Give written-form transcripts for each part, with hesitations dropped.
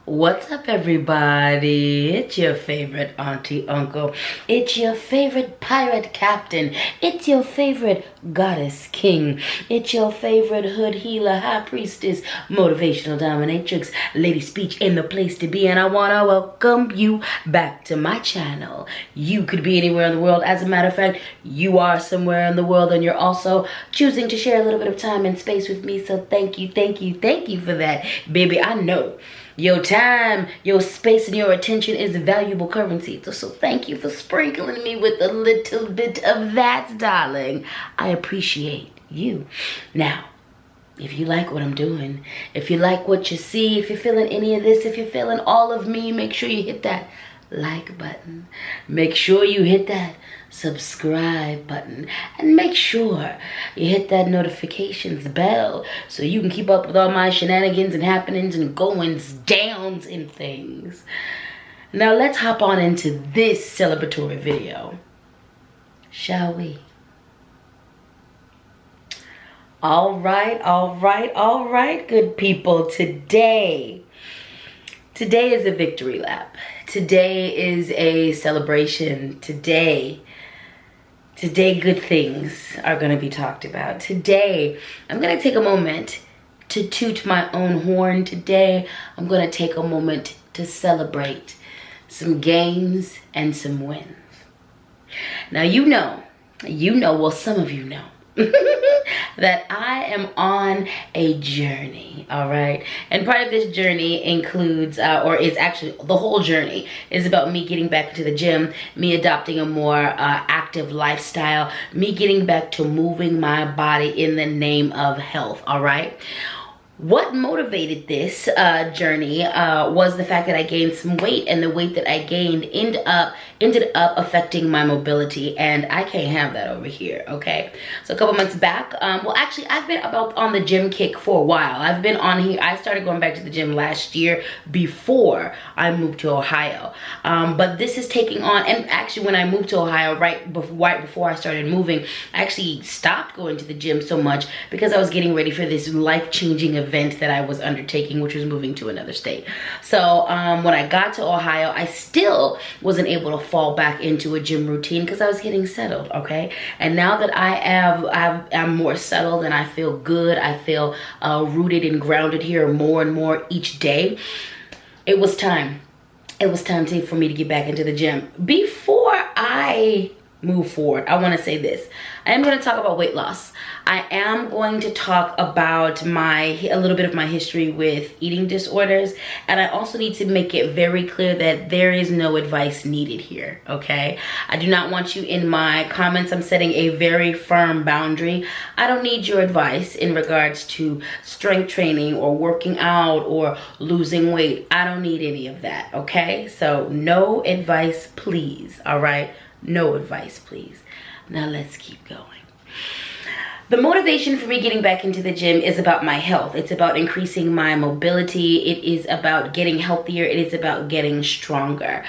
What's up, everybody? It's your favorite auntie, uncle. It's your favorite pirate captain. It's your favorite goddess king. It's your favorite hood healer, high priestess, motivational dominatrix, LadySpeech in the place to be. And I want to welcome you back to my channel. You could be anywhere in the world. As a matter of fact, you are somewhere in the world, and you're also choosing to share a little bit of time and space with me. So thank you for that. Baby, I know your time, your space, and your attention is valuable currency. So thank you for sprinkling me with a little bit of that, darling. I appreciate you. Now, if you like what I'm doing, if you like what you see, if you're feeling any of this, if you're feeling all of me, make sure you hit that like button. Make sure you hit that subscribe button, and make sure you hit that notifications bell so you can keep up with all my shenanigans and happenings and goings downs and things. Now let's hop on into this celebratory video, shall we? All right, good people. Today is a victory lap. Today is a celebration. Today, good things are going to be talked about. Today, I'm going to take a moment to toot my own horn. Today, I'm going to take a moment to celebrate some gains and some wins. Now, well, some of you know, that I am on a journey, all right? And part of this journey includes, or is actually the whole journey, is about me getting back into the gym, me adopting a more active lifestyle, me getting back to moving my body in the name of health, all right? What motivated this journey was the fact that I gained some weight, and the weight that I gained ended up affecting my mobility, and I can't have that over here, okay? So a couple months back, well, actually, I've been about on the gym kick for a while. I've been on here. I started going back to the gym last year before I moved to Ohio, but this is taking on, and actually when I moved to Ohio, right before I started moving, I actually stopped going to the gym so much because I was getting ready for this life-changing event that I was undertaking, which was moving to another state. So when I got to Ohio, I still wasn't able to fall back into a gym routine because I was getting settled, okay? And now that I'm more settled and I feel good, I feel rooted and grounded here more and more each day, it was time. It was time for me to get back into the gym. Before I move forward, I want to say this. I am going to talk about weight loss. I am going to talk about a little bit of my history with eating disorders, and I also need to make it very clear that there is no advice needed here, okay? I do not want you in my comments. I'm setting a very firm boundary. I don't need your advice in regards to strength training or working out or losing weight. I don't need any of that, okay? So no advice, please, all right? No advice, please. Now let's keep going. The motivation for me getting back into the gym is about my health. It's about increasing my mobility. It is about getting healthier. It is about getting stronger.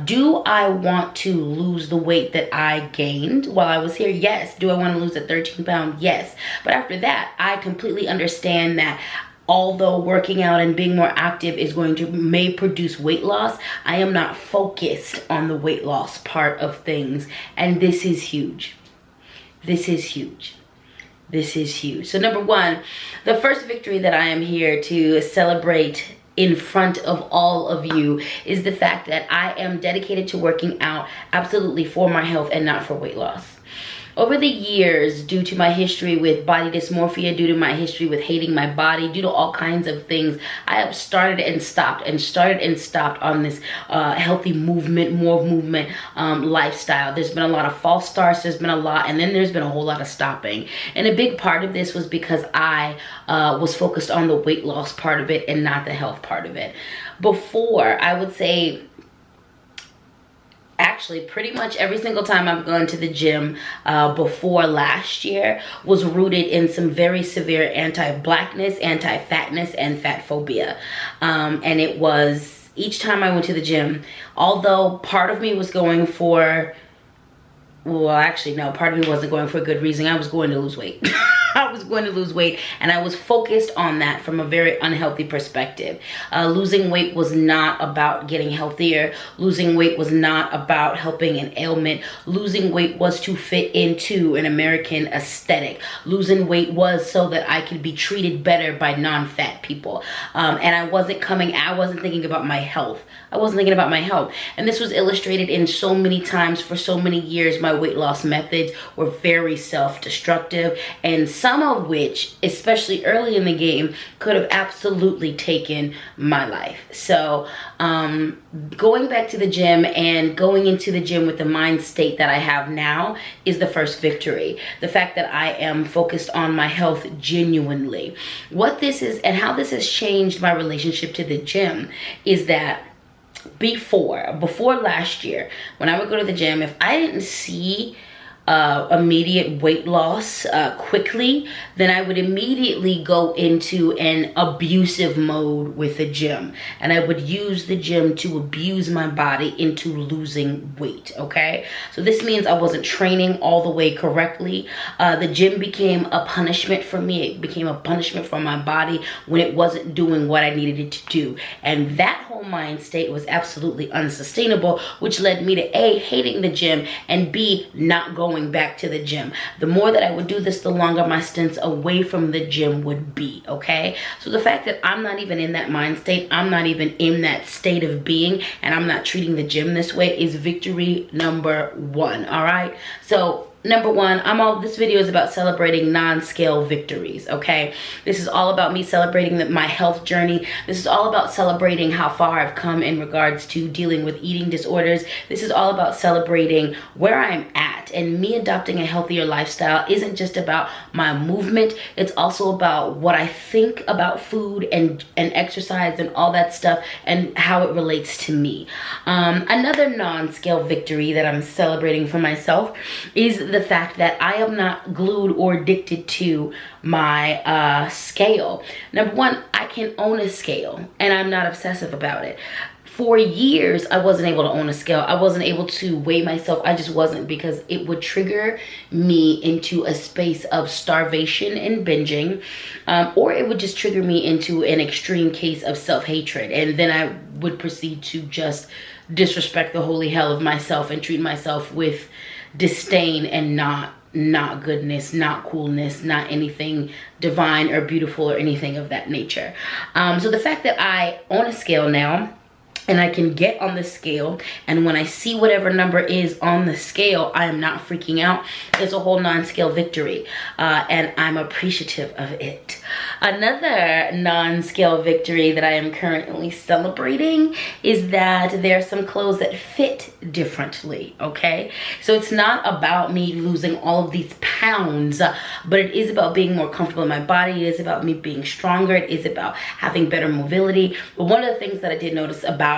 Do I want to lose the weight that I gained while I was here? Yes. Do I want to lose the 13 pounds? Yes. But after that, I completely understand that although working out and being more active may produce weight loss, I am not focused on the weight loss part of things. And this is huge. This is huge. This is huge. So number one, the first victory that I am here to celebrate in front of all of you is the fact that I am dedicated to working out absolutely for my health and not for weight loss. Over the years, due to my history with body dysmorphia, due to my history with hating my body, due to all kinds of things, I have started and stopped on this healthy movement, more movement lifestyle. There's been a lot of false starts, there's been a lot, and then there's been a whole lot of stopping. And a big part of this was because I was focused on the weight loss part of it and not the health part of it. Before, I would say, actually pretty much every single time I've gone to the gym before last year was rooted in some very severe anti-blackness, anti-fatness, and fat phobia. And it was each time I went to the gym, although part of me was going for, well, actually no, part of me wasn't going for a good reason. I was going to lose weight. I was going to lose weight, and I was focused on that from a very unhealthy perspective. Losing weight was not about getting healthier. Losing weight was not about helping an ailment. Losing weight was to fit into an American aesthetic. Losing weight was so that I could be treated better by non-fat people. And I wasn't thinking about my health. I wasn't thinking about my health. And this was illustrated in so many times. For so many years, my weight loss methods were very self-destructive, and some of which, especially early in the game, could have absolutely taken my life. So going back to the gym and going into the gym with the mind state that I have now is the first victory. The fact that I am focused on my health genuinely. What this is and how this has changed my relationship to the gym is that before last year, when I would go to the gym, if I didn't see immediate weight loss quickly, then I would immediately go into an abusive mode with the gym, and I would use the gym to abuse my body into losing weight. Okay, so this means I wasn't training all the way correctly. The gym became a punishment for me. It became a punishment for my body when it wasn't doing what I needed it to do, and that whole mind state was absolutely unsustainable, which led me to A, hating the gym, and B, not going back to the gym. The more that I would do this, the longer my stints away from the gym would be. Okay, so the fact that I'm not even in that mind state, I'm not even in that state of being, and I'm not treating the gym this way is victory number one. All right, so number one, this video is about celebrating non-scale victories, okay? This is all about me celebrating my health journey. This is all about celebrating how far I've come in regards to dealing with eating disorders. This is all about celebrating where I'm at, and me adopting a healthier lifestyle isn't just about my movement. It's also about what I think about food and exercise and all that stuff and how it relates to me. Another non-scale victory that I'm celebrating for myself is the fact that I am not glued or addicted to my scale. Number one, I can own a scale, and I'm not obsessive about it. For years, I wasn't able to own a scale. I wasn't able to weigh myself. I just wasn't, because it would trigger me into a space of starvation and binging, or it would just trigger me into an extreme case of self-hatred, and then I would proceed to just disrespect the holy hell of myself and treat myself with disdain and not goodness, not coolness, not anything divine or beautiful or anything of that nature. So the fact that I own a scale now, and I can get on the scale, and when I see whatever number is on the scale, I am not freaking out, is a whole non-scale victory, and I'm appreciative of it. Another non-scale victory that I am currently celebrating is that there are some clothes that fit differently, okay? So it's not about me losing all of these pounds, but it is about being more comfortable in my body. It is about me being stronger. It is about having better mobility. But one of the things that I did notice about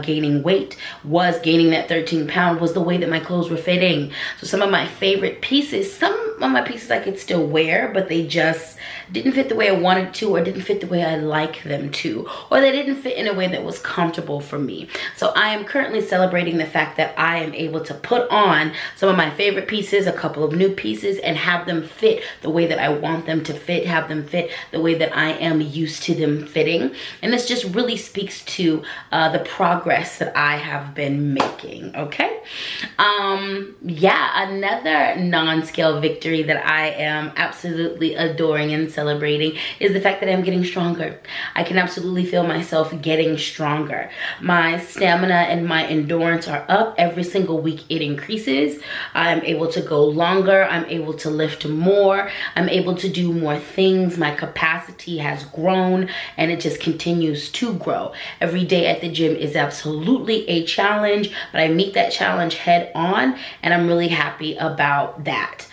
gaining weight was gaining that 13 pound was the way that my clothes were fitting. So some of my favorite pieces, some of my pieces I could still wear, but they just didn't fit the way I wanted to, or didn't fit the way I like them to, or they didn't fit in a way that was comfortable for me. So I am currently celebrating the fact that I am able to put on some of my favorite pieces, a couple of new pieces, and have them fit the way that I want them to fit, have them fit the way that I am used to them fitting. And this just really speaks to the progress that I have been making, okay? Yeah, another non-scale victory that I am absolutely adoring and celebrating is the fact that I'm getting stronger. I can absolutely feel myself getting stronger. My stamina and my endurance are up. Every single week it increases. I'm able to go longer. I'm able to lift more. I'm able to do more things. My capacity has grown, and it just continues to grow. Every day at the gym is absolutely a challenge, but I meet that challenge head on, and I'm really happy about that.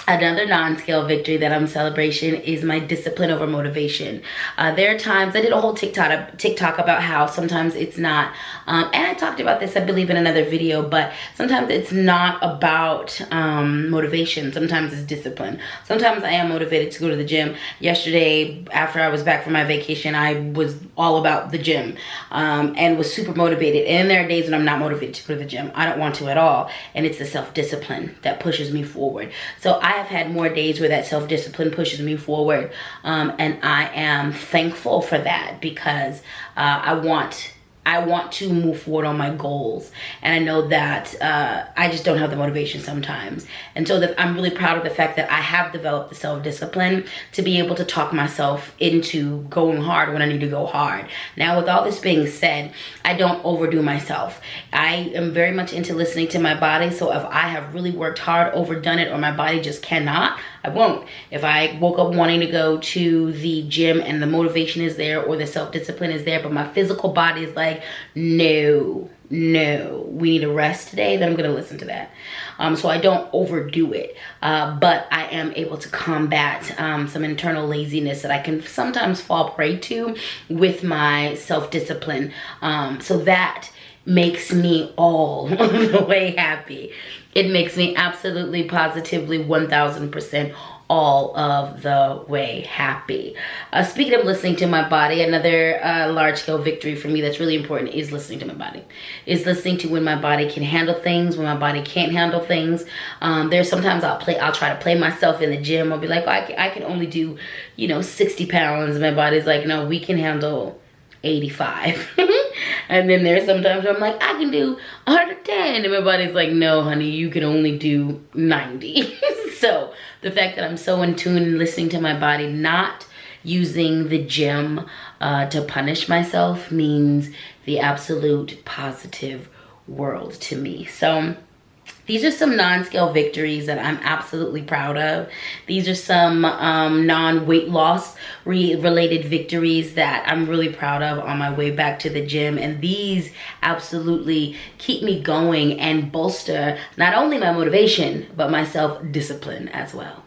Another non-scale victory that I'm celebrating is my discipline over motivation. There are times, I did a whole TikTok about how sometimes it's not, and I talked about this, I believe, in another video, but sometimes it's not about motivation. Sometimes it's discipline. Sometimes I am motivated to go to the gym. Yesterday, after I was back from my vacation, I was all about the gym and was super motivated. And then there are days when I'm not motivated to go to the gym. I don't want to at all. And it's the self-discipline that pushes me forward. So I have had more days where that self-discipline pushes me forward, and I am thankful for that, because I want to move forward on my goals, and I know that I just don't have the motivation sometimes. And so that I'm really proud of the fact that I have developed the self-discipline to be able to talk myself into going hard when I need to go hard. Now, with all this being said, I don't overdo myself. I am very much into listening to my body, so if I have really worked hard, overdone it, or my body just cannot, I won't. If I woke up wanting to go to the gym and the motivation is there or the self-discipline is there, but my physical body is like, no, we need a rest today, then I'm gonna listen to that. So I don't overdo it, but I am able to combat some internal laziness that I can sometimes fall prey to with my self-discipline. So that makes me all the way happy. It makes me absolutely, positively, 1000% all of the way happy. Speaking of listening to my body, another large-scale victory for me that's really important is listening to my body. Is listening to when my body can handle things, when my body can't handle things. There's sometimes I'll try to play myself in the gym. I'll be like, oh, I can only do, 60 pounds. And my body's like, no, we can handle 85. And then there's sometimes where I'm like, I can do 110. And my body's like, no, honey, you can only do 90. So the fact that I'm so in tune and listening to my body, not using the gym to punish myself, means the absolute positive world to me. So these are some non-scale victories that I'm absolutely proud of. These are some non-weight loss related victories that I'm really proud of on my way back to the gym. And these absolutely keep me going and bolster not only my motivation, but my self-discipline as well.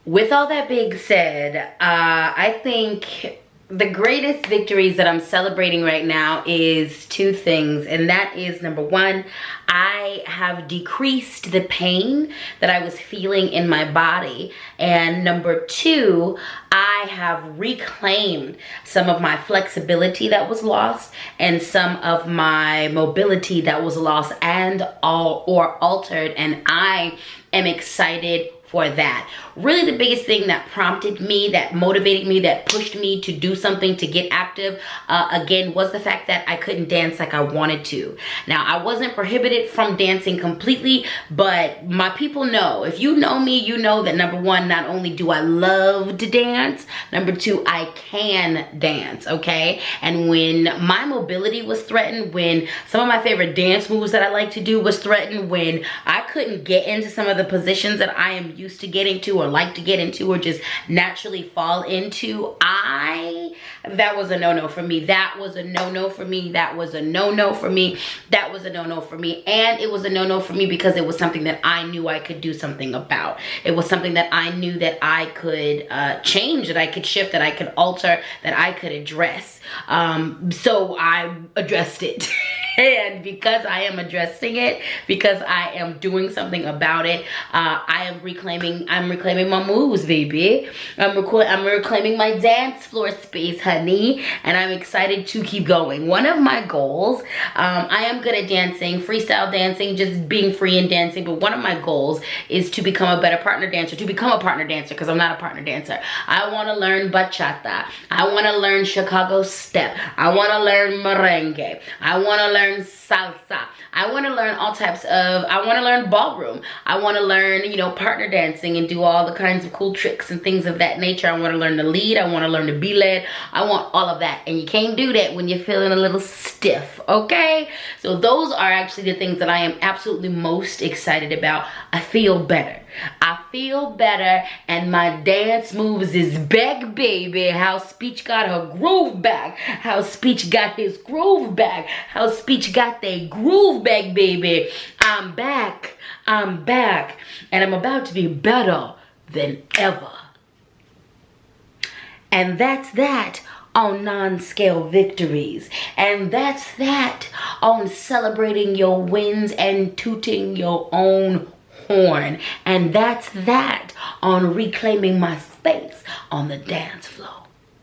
With all that being said, I think the greatest victories that I'm celebrating right now is two things, and that is, number one, I have decreased the pain that I was feeling in my body, and number two, I have reclaimed some of my flexibility that was lost and some of my mobility that was lost or altered, and I am excited for that. Really the biggest thing that prompted me, that motivated me, that pushed me to do something, to get active, again, was the fact that I couldn't dance like I wanted to. Now, I wasn't prohibited from dancing completely, but my people know, if you know me, you know that number one, not only do I love to dance, number two, I can dance, okay? And when my mobility was threatened, when some of my favorite dance moves that I like to do was threatened, when I couldn't get into some of the positions that I am used to getting to or like to get into or just naturally fall into, that was a no-no for me. That was a no-no for me. That was a no-no for me. That was a no-no for me. And it was a no-no for me because it was something that I knew I could do something about. It was something that I knew that I could change, that I could shift, that I could alter, that I could address. So I addressed it. And because I am addressing it, because I am doing something about it, I'm reclaiming my moves, baby. I'm reclaiming my dance floor space, honey, and I'm excited to keep going. One of my goals, I am good at dancing, freestyle dancing, just being free and dancing, but one of my goals is to become a better partner dancer, because I'm not a partner dancer. I want to learn bachata. I want to learn Chicago step. I want to learn merengue. I want to learn salsa. I want to learn all types of, I want to learn ballroom. I want to learn, partner dancing and do all the kinds of cool tricks and things of that nature. I want to learn to lead. I want to learn to be led. I want all of that. And you can't do that when you're feeling a little stiff, okay? So those are actually the things that I am absolutely most excited about. I feel better. I feel better, and my dance moves is back, baby. How Speech got her groove back. How Speech got his groove back. How Speech got their groove back, baby. I'm back. I'm back. And I'm about to be better than ever. And that's that on non-scale victories. And that's that on celebrating your wins and tooting your own horn. And that's that on reclaiming my space on the dance floor.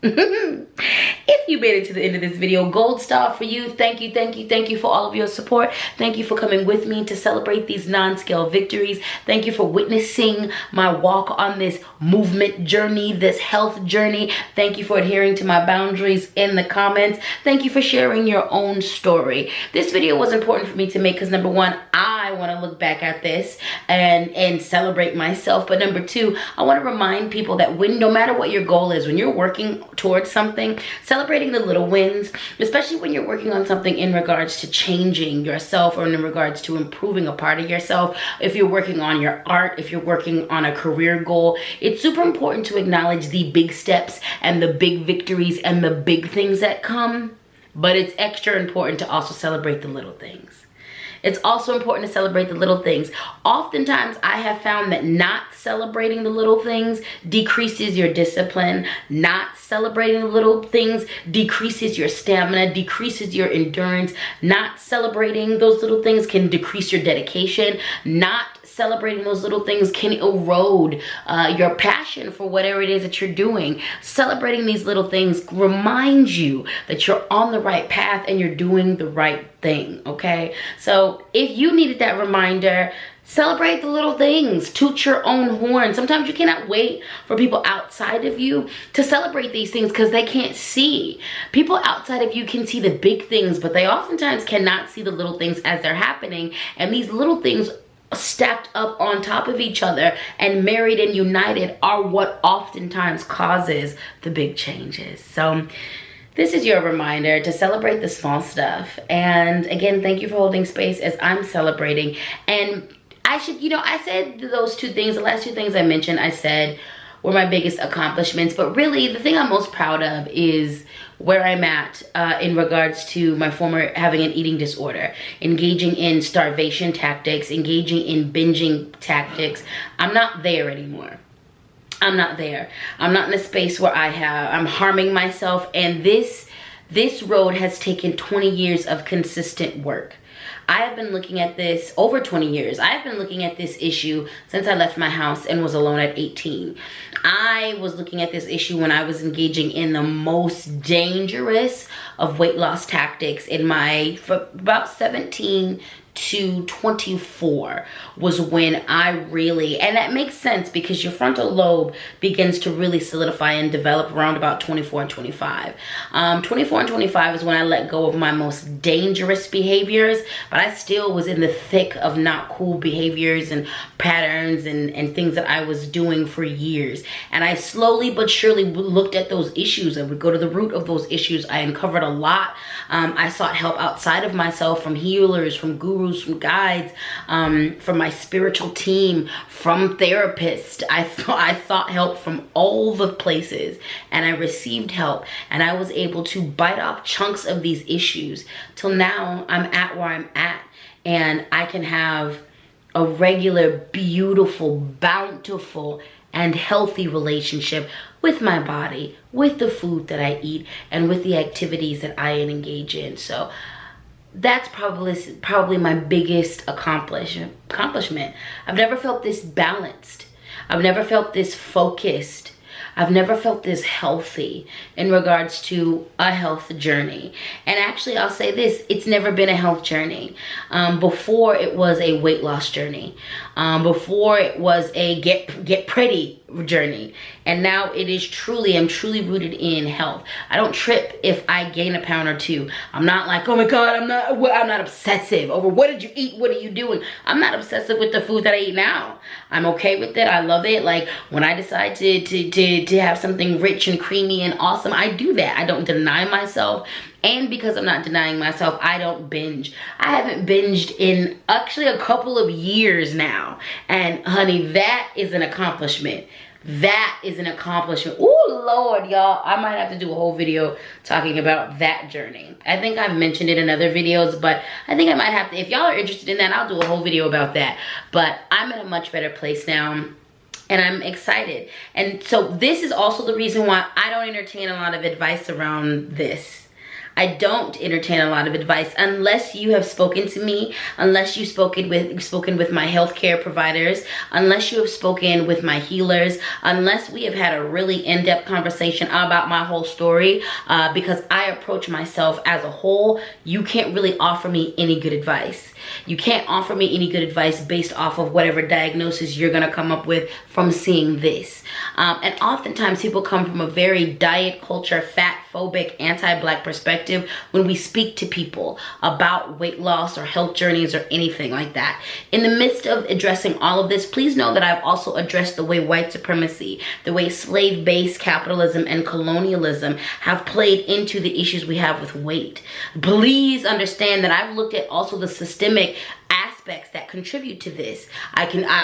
If you made it to the end of this video, gold star for you. Thank you, thank you, thank you for all of your support. Thank you for coming with me to celebrate these non-scale victories. Thank you for witnessing my walk on this movement journey, this health journey. Thank you for adhering to my boundaries in the comments. Thank you for sharing your own story. This video was important for me to make because number one, I want to look back at this and celebrate myself. But number two, I want to remind people that no matter what your goal is, when you're working towards something, celebrating the little wins, especially when you're working on something in regards to changing yourself or in regards to improving a part of yourself, if you're working on your art, if you're working on a career goal, it's super important to acknowledge the big steps and the big victories and the big things that come. But it's extra important to also celebrate the little things. It's also important to celebrate the little things. Oftentimes, I have found that not celebrating the little things decreases your discipline. Not celebrating the little things decreases your stamina, decreases your endurance. Not celebrating those little things can decrease your dedication. Not celebrating those little things can erode your passion for whatever it is that you're doing. Celebrating these little things reminds you that you're on the right path and you're doing the right thing, okay? So if you needed that reminder, celebrate the little things. Toot your own horn. Sometimes you cannot wait for people outside of you to celebrate these things because they can't see. People outside of you can see the big things, but they oftentimes cannot see the little things as they're happening. And these little things stacked up on top of each other and married and united are what oftentimes causes the big changes. So this is your reminder to celebrate the small stuff. And again, thank you for holding space as I'm celebrating. And I should, I said those two things, the last two things I mentioned, I said were my biggest accomplishments. But really, the thing I'm most proud of is where I'm at in regards to my former having an eating disorder, engaging in starvation tactics, engaging in binging tactics. I'm not there anymore. I'm not there. I'm not in a space where I'm harming myself. And this road has taken 20 years of consistent work. I have been looking at this over 20 years. I have been looking at this issue since I left my house and was alone at 18. I was looking at this issue when I was engaging in the most dangerous of weight loss tactics for about 17 to 24 was when I really, and that makes sense because your frontal lobe begins to really solidify and develop around about 24 and 25. 24 and 25 is when I let go of my most dangerous behaviors, but I still was in the thick of not cool behaviors and patterns and things that I was doing for years. And I slowly but surely looked at those issues. I would go to the root of those issues. I uncovered a lot. I sought help outside of myself from healers, from gurus, from guides, from my spiritual team, from therapists. I sought help from all the places and I received help and I was able to bite off chunks of these issues till now I'm at where I'm at and I can have a regular, beautiful, bountiful, and healthy relationship with my body, with the food that I eat, and with the activities that I engage in. So that's probably my biggest accomplishment. I've never felt this balanced. I've never felt this focused. I've never felt this healthy in regards to a health journey. And actually, I'll say this, it's never been a health journey. Before it was a weight loss journey. Before it was a get pretty journey. And now it is I'm truly rooted in health. I don't trip if I gain a pound or two. I'm not like, oh my God, I'm not obsessive over what did you eat? What are you doing? I'm not obsessive with the food that I eat now. I'm okay with it. I love it. Like when I decide to have something rich and creamy and awesome, I do that. I don't deny myself. And because I'm not denying myself, I don't binge. I haven't binged in actually a couple of years now. And honey, that is an accomplishment. That is an accomplishment. Oh Lord, y'all, I might have to do a whole video talking about that journey. I think I've mentioned it in other videos, but I think I might have to, if y'all are interested in that, I'll do a whole video about that. But I'm in a much better place now. And I'm excited. And so this is also the reason why I don't entertain a lot of advice around this. I don't entertain a lot of advice unless you have spoken to me, unless you've spoken with my healthcare providers, unless you have spoken with my healers, unless we have had a really in-depth conversation about my whole story, because I approach myself as a whole. You can't really offer me any good advice. You can't offer me any good advice based off of whatever diagnosis you're gonna come up with from seeing this. And oftentimes people come from a very diet culture, fat phobic, anti-Black perspective when we speak to people about weight loss or health journeys or anything like that. In the midst of addressing all of this, please know that I've also addressed the way white supremacy, the way slave-based capitalism and colonialism have played into the issues we have with weight. Please understand that I've looked at also the systemic aspects that contribute to this.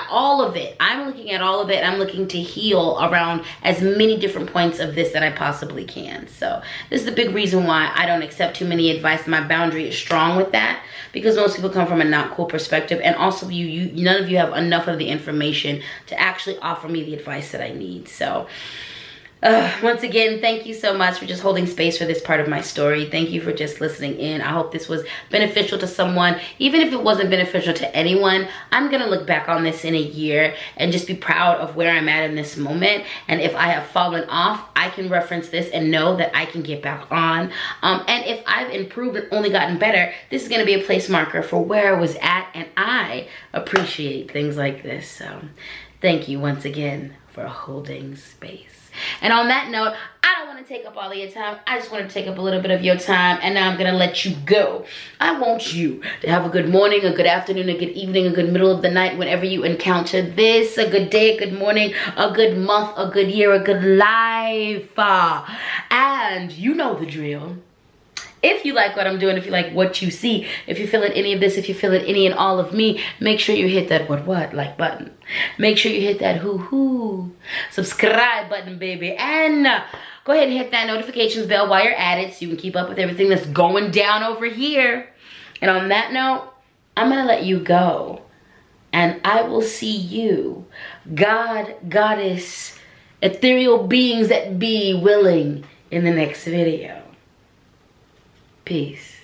All of it. I'm looking at all of it. I'm looking to heal around as many different points of this that I possibly can. So this is the big reason why I don't accept too many advice. My boundary is strong with that, because most people come from a not cool perspective, and also none of you have enough of the information to actually offer me the advice that I need. So once again, thank you so much for just holding space for this part of my story. Thank you for just listening in. I hope this was beneficial to someone. Even if it wasn't beneficial to anyone, I'm gonna look back on this in a year and just be proud of where I'm at in this moment. And if I have fallen off, I can reference this and know that I can get back on. And if I've improved and only gotten better, this is gonna be a place marker for where I was at, and I appreciate things like this. So thank you once again for holding space. And on that note, I don't want to take up all of your time. I just want to take up a little bit of your time, and now I'm going to let you go. I want you to have a good morning, a good afternoon, a good evening, a good middle of the night whenever you encounter this, a good day, a good morning, a good month, a good year, a good life. And you know the drill. If you like what I'm doing, if you like what you see, if you're feeling any of this, if you're feeling any and all of me, make sure you hit that what like button. Make sure you hit that who subscribe button, baby. And go ahead and hit that notifications bell while you're at it so you can keep up with everything that's going down over here. And on that note, I'm going to let you go. And I will see you, God, Goddess, ethereal beings that be willing, in the next video. Peace.